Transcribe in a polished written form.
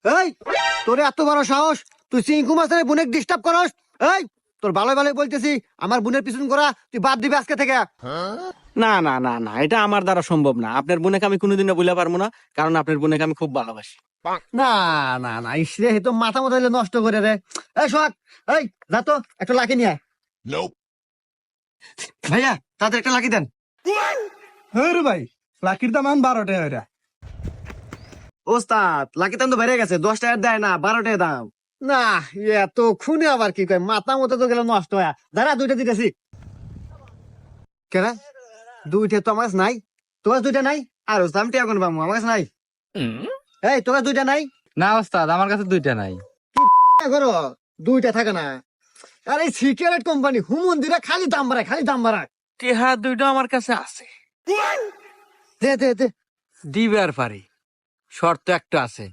এই তোর এত বড় সাহস, তুই চিঙ্কু মাছের বোনের ডিস্টার্ব করস? এই তোর ভালো ভালো বলতেছি, আমার বোনের পিছন করা তুই বাদ দিবি আজকে থেকে। না না না না, এটা আমার দ্বারা সম্ভব না। আপনার বোনেকে আমি কোনোদিনও বলে পারবো না, কারণ আপনার বোনেকে আমি খুব ভালোবাসি। না না না, ইসরে তো মাথা মতো নষ্ট করে রে। এই সোহাগ, এই যা তো একটা লাকি নিয়ে আয়। ভাইয়া তাদের একটা লাকি দেন। হ্যাঁ রে ভাই, লাকির দাম এখন 12 টাকা ওইটা। ওস্তাদ লাকি দাম তো বেড়ে গেছে, 10 টাকার দেয় না, 12 টাকা দাম। না এত খুনে আবার কি কয়, মাথা মতো তো গেল নষ্ট হয়ে। দাঁড়া দুইটা দিতেছি। কেন দুইটা তো আমার কাছে নাই? তোমার দুইটা নাই? আর দাম টিয়া কোন পাবো, আমার কাছে নাই। এই তোমার দুইটা নাই? না ওস্তাদ, আমার কাছে 2টা নাই। করো দুইটা থাকে না? আরে সিগারেট কোম্পানি হুমন্দিরা খালি দাম বাড়ায়, খালি দাম বাড়ায়। টেহা দুইটা আমার কাছে আছে, দে দে দে। দিবে আর পারি। শর্ত একটা আছে,